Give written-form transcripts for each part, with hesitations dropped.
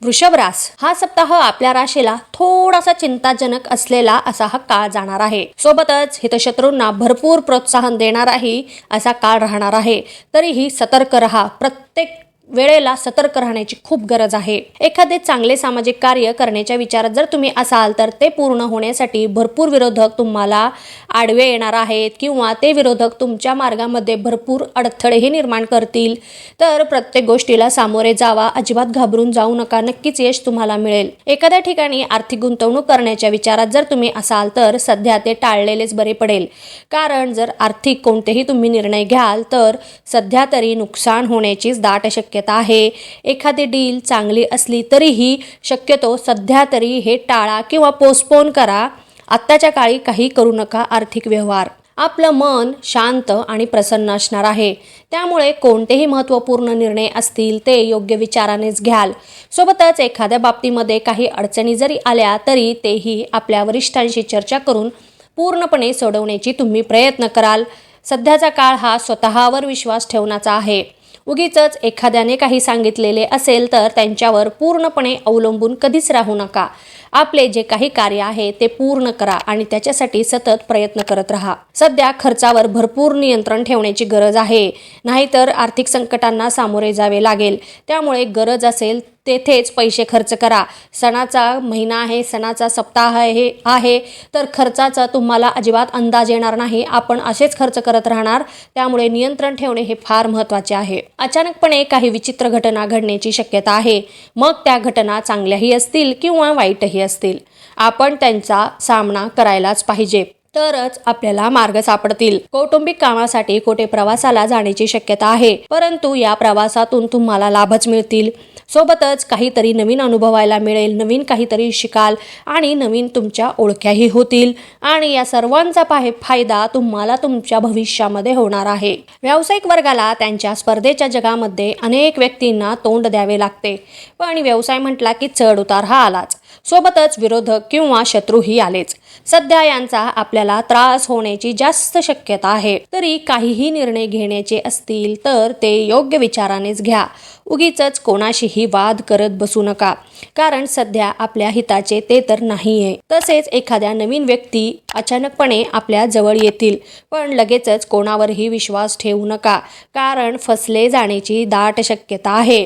वृषभ रास हा सप्ताह आपल्या राशीला थोडासा चिंताजनक असलेला असा हा काळ जाणार आहे. सोबतच हितशत्रूंना भरपूर प्रोत्साहन देणाराही असा काळ राहणार आहे. तरीही सतर्क रहा. प्रत्येक वेळेला सतर्क राहण्याची खूप गरज आहे. एखादे चांगले सामाजिक कार्य करण्याच्या विचारात जर तुम्ही असाल तर ते पूर्ण होण्यासाठी भरपूर विरोधक तुम्हाला आडवे येणार आहेत किंवा ते विरोधक तुमच्या मार्गामध्ये भरपूर अडथळेही निर्माण करतील. तर प्रत्येक गोष्टीला सामोरे जावा. अजिबात घाबरून जाऊ नका. नक्कीच यश तुम्हाला मिळेल. एखाद्या ठिकाणी आर्थिक गुंतवणूक करण्याच्या विचारात जर तुम्ही असाल तर सध्या ते टाळलेलेच बरे पडेल. कारण जर आर्थिक कोणतेही तुम्ही निर्णय घ्याल तर सध्या तरी नुकसान होण्याचीच दाट शक्यता आहे. एखादी डील चांगली असली तरीही शक्यतो सध्या तरी हे टाळा किंवा पोस्टपोन करा. आत्ताच्या काळी काही करू नका आर्थिक व्यवहार. आपलं मन शांत आणि प्रसन्न असणार आहे. त्यामुळे कोणतेही महत्त्वपूर्ण निर्णय असतील ते योग्य विचारानेच घ्याल. सोबतच एखाद्या बाबतीमध्ये काही अडचणी जरी आल्या तरी तेही आपल्या वरिष्ठांशी चर्चा करून पूर्णपणे सोडवण्याची तुम्ही प्रयत्न कराल. सध्याचा काळ हा स्वतःवर विश्वास ठेवण्याचा आहे. उगीचच एखाद्याने काही सांगितलेले असेल तर त्यांच्यावर पूर्णपणे अवलंबून कधीच राहू नका. आपले जे काही कार्य आहे ते पूर्ण करा आणि त्याच्यासाठी सतत प्रयत्न करत राहा. सध्या खर्चावर भरपूर नियंत्रण ठेवण्याची गरज आहे. नाहीतर आर्थिक संकटांना सामोरे जावे लागेल. त्यामुळे गरज असेल तेथेच पैसे खर्च करा. सणाचा महिना आहे, सणाचा सप्ताह आहे तर खर्चाचा तुम्हाला अजिबात अंदाज येणार नाही. आपण असेच खर्च करत राहणार. त्यामुळे नियंत्रण ठेवणे हे फार महत्त्वाचे आहे. अचानकपणे काही विचित्र घटना घडण्याची शक्यता आहे. मग त्या घटना चांगल्याही असतील किंवा वाईटही असतील. आपण त्यांचा सामना करायलाच पाहिजे. तरच आपल्याला मार्ग सापडतील. कौटुंबिक कामासाठी कुठे प्रवासाला जाण्याची शक्यता आहे. परंतु या प्रवासातून तुम्हाला लाभच मिळतील. सोबतच काहीतरी नवीन अनुभवायला मिळेल. नवीन काहीतरी शिकाल आणि नवीन तुमच्या ओळख्याही होतील. आणि या सर्वांचा फायदा तुम्हाला तुमच्या भविष्यामध्ये होणार आहे. व्यावसायिक वर्गाला त्यांच्या स्पर्धेच्या जगामध्ये अनेक व्यक्तींना तोंड द्यावे लागते. पण व्यवसाय म्हटला की चढ उतार हा आलाच. सोबतच विरोधक किंवा शत्रूही आलेच. सध्या यांचा आपल्याला त्रास होण्याची जास्त शक्यता आहे. तरी काहीही निर्णय घ्यायचे असतील तर ते योग्य विचारानेच घ्या. उगीचच कोणाशीही वाद करत बसू नका. कारण सध्या आपल्या हिताचे ते तर नाहीये. तसेच एखाद्या नवीन व्यक्ती अचानकपणे आपल्या जवळ येतील. पण लगेचच कोणावरही विश्वास ठेवू नका. कारण फसले जाण्याची दाट शक्यता आहे.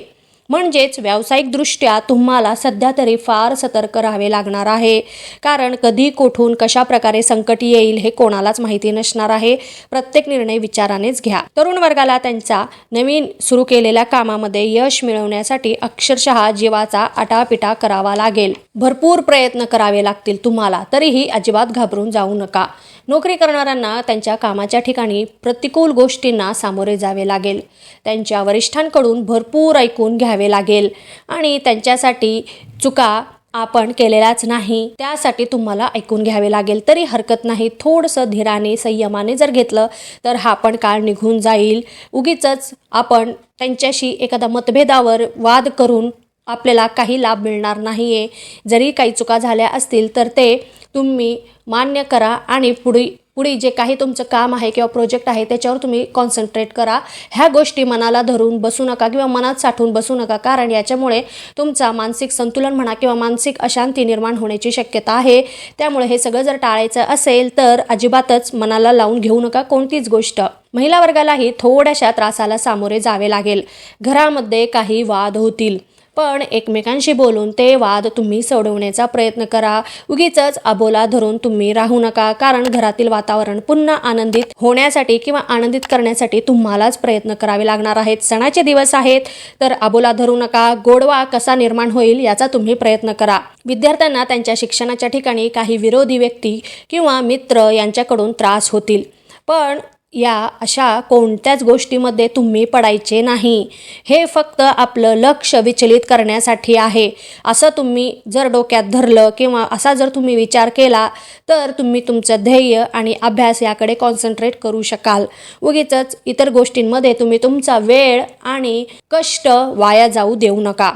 म्हणजेच व्यावसायिकदृष्ट्या तुम्हाला सध्या तरी फार सतर्क राहावे लागणार आहे. कारण कधी कुठून कशा प्रकारे संकट येईल हे कोणालाच माहिती नसणार आहे. प्रत्येक निर्णय विचारानेच घ्या. तरुण वर्गाला त्यांचा नवीन सुरू केलेल्या कामामध्ये यश मिळवण्यासाठी अक्षरशः जीवाचा आटापिटा करावा लागेल. भरपूर प्रयत्न करावे लागतील तुम्हाला. तरीही अजिबात घाबरून जाऊ नका. नोकरी करणाऱ्यांना त्यांच्या कामाच्या ठिकाणी प्रतिकूल गोष्टींना सामोरे जावे लागेल. त्यांच्या वरिष्ठांकडून भरपूर ऐकून घ्यावे लागेल आणि त्यांच्यासाठी चुका आपण केलेलाच नाही त्यासाठी तुम्हाला ऐकून घ्यावे लागेल. तरी हरकत नाही. थोडंसं धीराने संयमाने जर घेतलं तर हा पण काळ निघून जाईल. उगीचच आपण त्यांच्याशी एखादा मतभेदावर वाद करून आपल्याला काही लाभ मिळणार नाहीये. जरी काही चुका झाल्या असतील तर ते तुम्ही मान्य करा आणि पुढे जे काही तुमचं काम आहे किंवा प्रोजेक्ट आहे त्याच्यावर तुम्ही कॉन्सन्ट्रेट करा. ह्या गोष्टी मनाला धरून बसू नका किंवा मनात साठवून बसू नका. कारण याच्यामुळे तुमचा मानसिक संतुलन म्हणा किंवा मानसिक अशांती निर्माण होण्याची शक्यता आहे. त्यामुळे हे सगळं जर टाळायचं असेल तर अजिबातच मनाला लावून घेऊ नका कोणतीच गोष्ट. महिला वर्गालाही थोड्याशा त्रासाला सामोरे जावे लागेल. घरामध्ये काही वाद होतील. पण एकमेकांशी बोलून ते वाद तुम्ही सोडवण्याचा प्रयत्न करा. उगीचच अबोला धरून तुम्ही राहू नका. कारण घरातील वातावरण पुन्हा आनंदित होण्यासाठी किंवा आनंदित करण्यासाठी तुम्हालाच प्रयत्न करावे लागणार आहेत. सणाचे दिवस आहेत तर अबोला धरू नका. गोडवा कसा निर्माण होईल याचा तुम्ही प्रयत्न करा. विद्यार्थ्यांना त्यांच्या शिक्षणाच्या ठिकाणी काही विरोधी व्यक्ती किंवा मित्र यांच्याकडून त्रास होतील. पण या अशा कोणत्याच गोष्टीमध्ये तुम्ही पडायचे नाही. हे फक्त आपलं लक्ष विचलित करण्यासाठी आहे. असं तुम्ही जर डोक्यात धरलं किंवा असा जर तुम्ही विचार केला तर तुम्ही तुमचं ध्येय आणि अभ्यास याकडे कॉन्सन्ट्रेट करू शकाल. उगीचच इतर गोष्टींमध्ये तुम्ही तुमचा वेळ आणि कष्ट वाया जाऊ देऊ नका.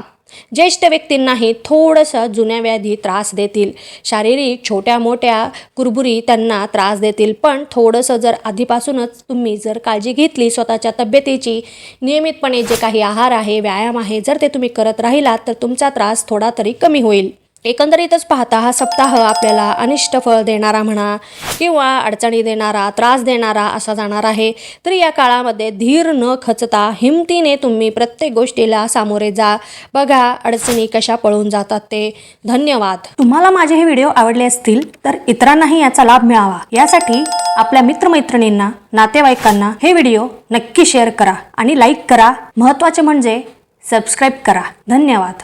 ज्येष्ठ व्यक्तींनाही थोडंसं जुन्या व्याधी त्रास देतील. शारीरिक छोट्या मोठ्या कुरबुरी त्यांना त्रास देतील, पण थोडंसं जर आधीपासूनच तुम्ही जर काळजी घेतली स्वतःच्या तब्येतीची, नियमितपणे जे काही आहार आहे, व्यायाम आहे, जर ते तुम्ही करत राहिलात तर तुमचा त्रास थोडा तरी कमी होईल. एकंदरीतच पाहता हा सप्ताह आपल्याला अनिष्ट फळ देणारा म्हणा किंवा अडचणी देणारा, त्रास देणारा असा जाणार आहे. तरी या काळामध्ये धीर न खचता हिमतीने तुम्ही प्रत्येक गोष्टीला सामोरे जा. बघा अडचणी कशा पळून जातात ते. धन्यवाद. तुम्हाला माझे हे व्हिडिओ आवडले असतील तर इतरांनाही याचा लाभ मिळावा यासाठी आपल्या मित्रमैत्रिणींना, नातेवाईकांना हे व्हिडिओ नक्की शेअर करा आणि लाईक करा. महत्त्वाचे म्हणजे सबस्क्राईब करा. धन्यवाद.